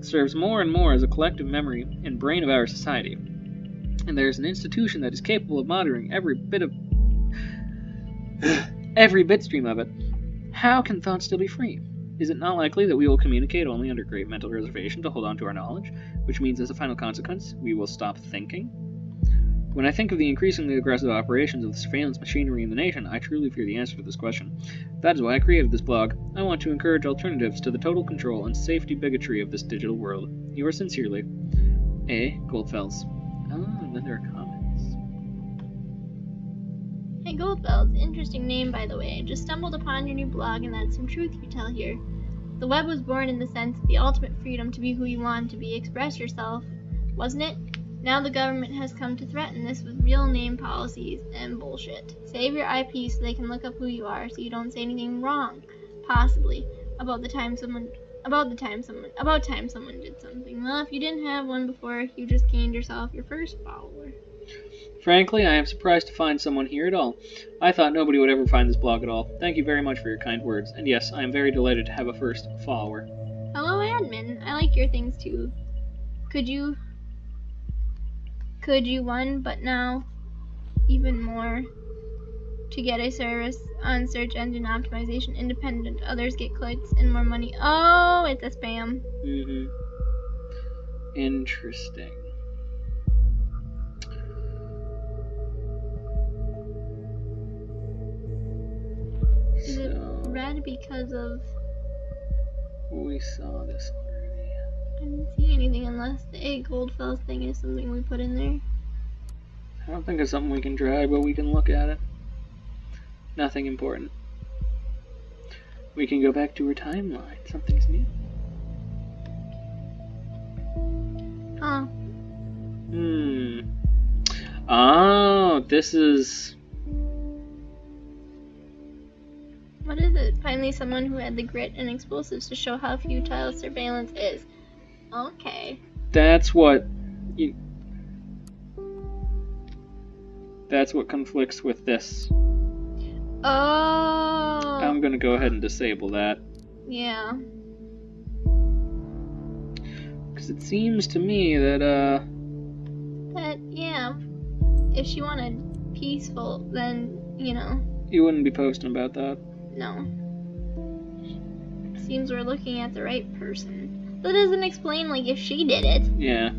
serves more and more as a collective memory and brain of our society, and there is an institution that is capable of monitoring every bitstream of it, how can thought still be free? Is it not likely that we will communicate only under great mental reservation to hold on to our knowledge, which means as a final consequence, we will stop thinking? When I think of the increasingly aggressive operations of the surveillance machinery in the nation, I truly fear the answer to this question. That is why I created this blog. I want to encourage alternatives to the total control and safety bigotry of this digital world. Yours sincerely, A. Goldfels. Oh, and then there are comments. Hey Goldfels, interesting name by the way. I just stumbled upon your new blog and that's some truth you tell here. The web was born in the sense of the ultimate freedom to be who you want to be, express yourself, wasn't it? Now the government has come to threaten this with real name policies and bullshit. Save your IP so they can look up who you are so you don't say anything wrong, possibly, about time someone did something. Well, if you didn't have one before, you just gained yourself your first follower. Frankly, I am surprised to find someone here at all. I thought nobody would ever find this blog at all. Thank you very much for your kind words. And yes, I am very delighted to have a first follower. Hello, admin. I like your things too. Could you one, but now even more, to get a service on search engine optimization independent. Others get clicks and more money. Oh, it's a spam. Interesting. Is it red because of... We saw this already. I didn't see anything unless the A Goldfels thing is something we put in there. I don't think it's something we can drag, but we can look at it. Nothing important. We can go back to her timeline. Something's new. Huh. Oh, this is... What is it? Finally someone who had the grit and explosives to show how futile surveillance is. Okay. That's what conflicts with this. Oh. I'm gonna go ahead and disable that. Yeah. Because it seems to me that, yeah. If she wanted peaceful, then, you wouldn't be posting about that. No. Seems we're looking at the right person. That doesn't explain, if she did it. Yeah.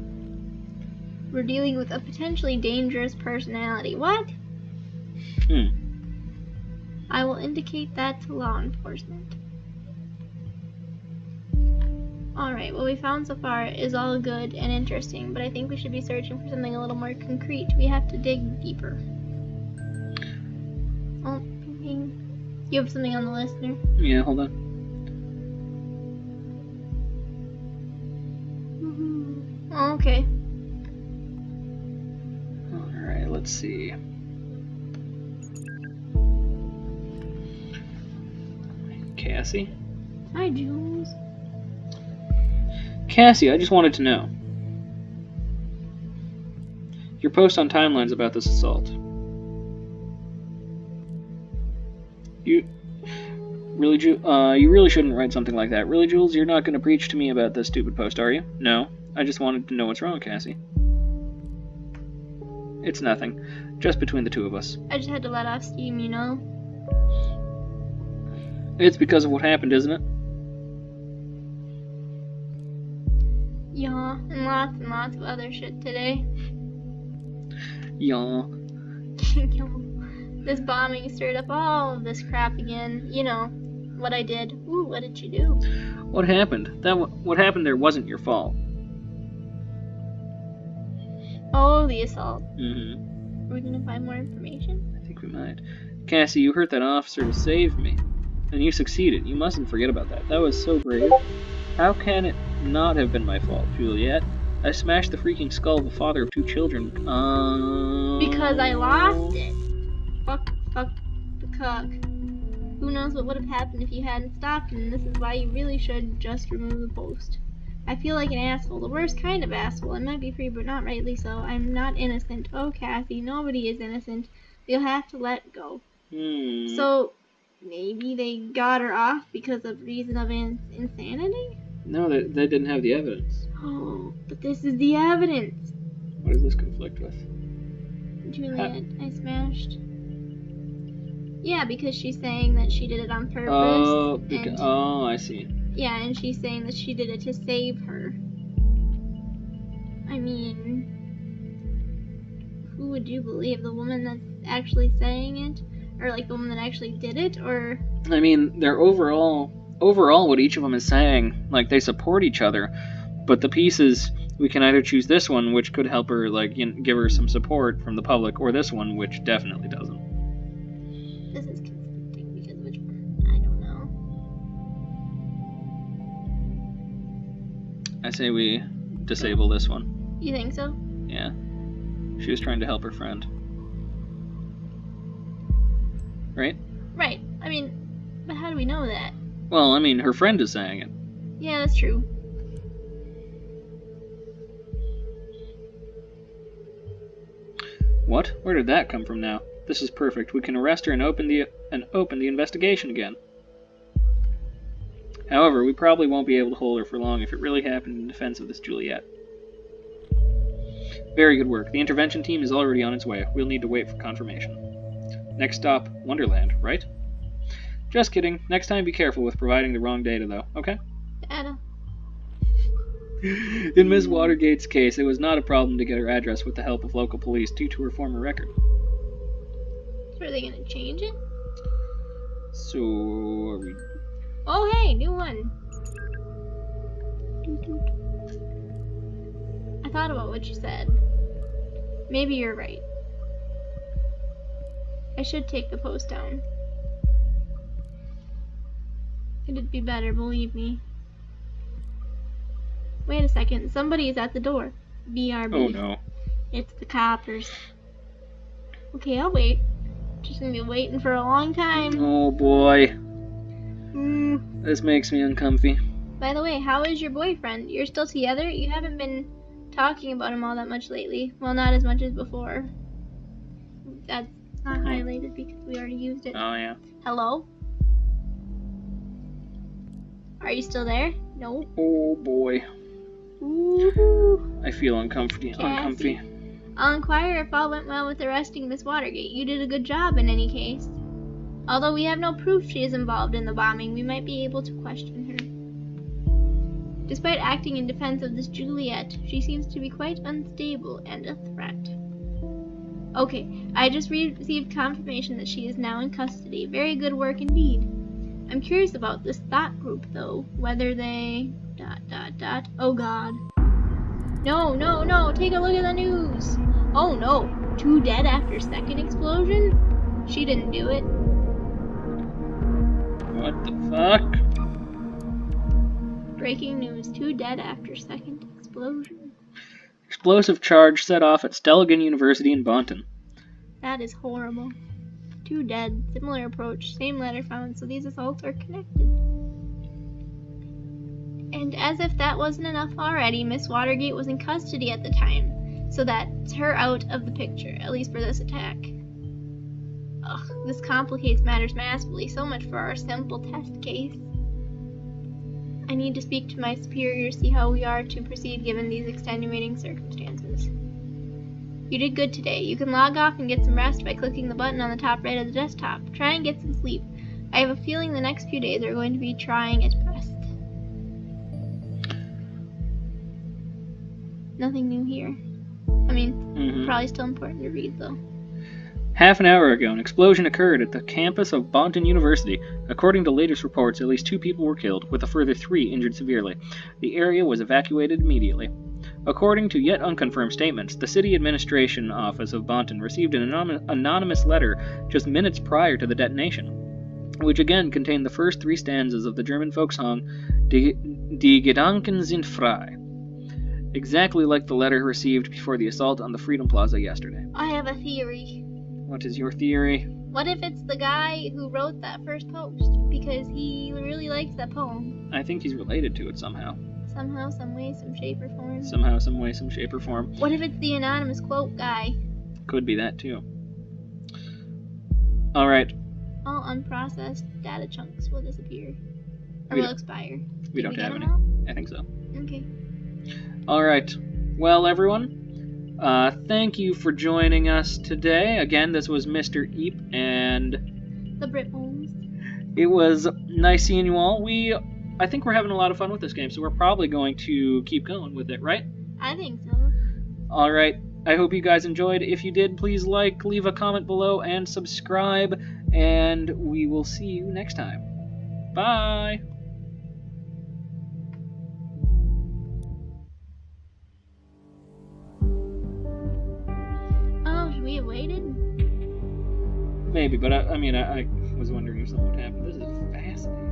We're dealing with a potentially dangerous personality. What? I will indicate that to law enforcement. Alright, what we found so far is all good and interesting, but I think we should be searching for something a little more concrete. We have to dig deeper. Oh, you have something on the listener? Yeah, hold on. Oh, okay. Alright, let's see. Cassie? Hi, Jules. Cassie, I just wanted to know. Your post on timelines about this assault. You really shouldn't write something like that. Really, Jules, you're not going to preach to me about this stupid post, are you? No. I just wanted to know what's wrong, Cassie. It's nothing. Just between the two of us. I just had to let off steam, you know? It's because of what happened, isn't it? Yeah, and lots of other shit today. Yeah. This bombing stirred up all of this crap again. You know, what I did. Ooh, what did you do? What happened? What happened there wasn't your fault. Oh, the assault. Mm-hmm. Are we gonna find more information? I think we might. Cassie, you hurt that officer to save me. And you succeeded. You mustn't forget about that. That was so brave. How can it not have been my fault, Juliet? I smashed the freaking skull of the father of 2 children. Because I lost it. Fuck the cock. Who knows what would have happened if you hadn't stopped, and this is why you really should just remove the post. I feel like an asshole, the worst kind of asshole. I might be free, but not rightly so. I'm not innocent. Oh, Cassie, nobody is innocent. You'll have to let go. So, maybe they got her off because of reason of insanity? No, they didn't have the evidence. Oh, but this is the evidence. What does this conflict with? Juliet, I smashed. Yeah, because she's saying that she did it on purpose. Oh, I see. Yeah, and she's saying that she did it to save her. I mean, who would you believe? The woman that's actually saying it? Or like the woman that actually did it? Or... I mean, they're overall what each of them is saying, like, they support each other, but the pieces, we can either choose this one, which could help her, like, give her some support from the public, or this one, which definitely doesn't. This is conflicting, because which one? I don't know. I say we disable this one. You think so? Yeah. She was trying to help her friend. Right? Right. I mean, but how do we know that? Well, I mean, her friend is saying it. Yeah, that's true. What? Where did that come from now? This is perfect. We can arrest her and open the investigation again. However, we probably won't be able to hold her for long if it really happened in defense of this Juliet. Very good work. The intervention team is already on its way. We'll need to wait for confirmation. Next stop, Wonderland, right? Just kidding. Next time be careful with providing the wrong data, though, okay? Data. In Ms. Watergate's case, it was not a problem to get her address with the help of local police due to her former record. So are they going to change it? So, are we... Oh, hey, new one. I thought about what you said. Maybe you're right. I should take the post down. It'd be better, believe me. Wait a second, somebody is at the door. BRB. Oh no. It's the coppers. Okay, I'll wait. Just gonna be waiting for a long time. Oh boy. This makes me uncomfy. By the way, how is your boyfriend? You're still together? You haven't been talking about him all that much lately. Well, not as much as before. That's not highlighted because we already used it. Oh yeah. Hello? Are you still there? No. Oh boy. Ooh. I feel uncomfy. I'll inquire if all went well with arresting Miss Watergate. You did a good job in any case. Although we have no proof she is involved in the bombing, we might be able to question her. Despite acting in defense of this Juliet, she seems to be quite unstable and a threat. Okay, I just received confirmation that she is now in custody. Very good work indeed. I'm curious about this thought group, though. Whether they... ... Oh god. No, take a look at the news. Oh no, 2 dead after second explosion? She didn't do it. What the fuck? Breaking news, 2 dead after second explosion. Explosive charge set off at Stelligan University in Bonton. That is horrible. 2 dead, similar approach, same letter found, so these assaults are connected. And as if that wasn't enough already, Miss Watergate was in custody at the time. So that's her out of the picture, at least for this attack. Ugh, this complicates matters massively, so much for our simple test case. I need to speak to my superiors, see how we are to proceed given these extenuating circumstances. You did good today. You can log off and get some rest by clicking the button on the top right of the desktop. Try and get some sleep. I have a feeling the next few days are going to be trying at best. Nothing new here. I mean, probably still important to read, though. Half an hour ago, an explosion occurred at the campus of Bonton University. According to latest reports, at least 2 people were killed, with a further 3 injured severely. The area was evacuated immediately. According to yet unconfirmed statements, the city administration office of Bonton received an anonymous letter just minutes prior to the detonation, which again contained the first 3 stanzas of the German folk song Die Gedanken sind frei, exactly like the letter received before the assault on the Freedom Plaza yesterday. I have a theory. What is your theory? What if it's the guy who wrote that first post? Because he really likes that poem. I think he's related to it somehow. Somehow, some way, some shape or form. Somehow, some way, some shape or form. What if it's the anonymous quote guy? Could be that too. Alright. All unprocessed data chunks will disappear. Or will expire. We don't have any. I think so. Okay. Alright. Well, everyone, thank you for joining us today. Again, this was Mr. Eep and the Brit Bones. It was nice seeing you all. I think we're having a lot of fun with this game, so we're probably going to keep going with it, right? I think so. Alright. I hope you guys enjoyed. If you did, please leave a comment below, and subscribe, and we will see you next time. Bye! Should we have waited? Maybe, but I was wondering if something would happen. This is fascinating.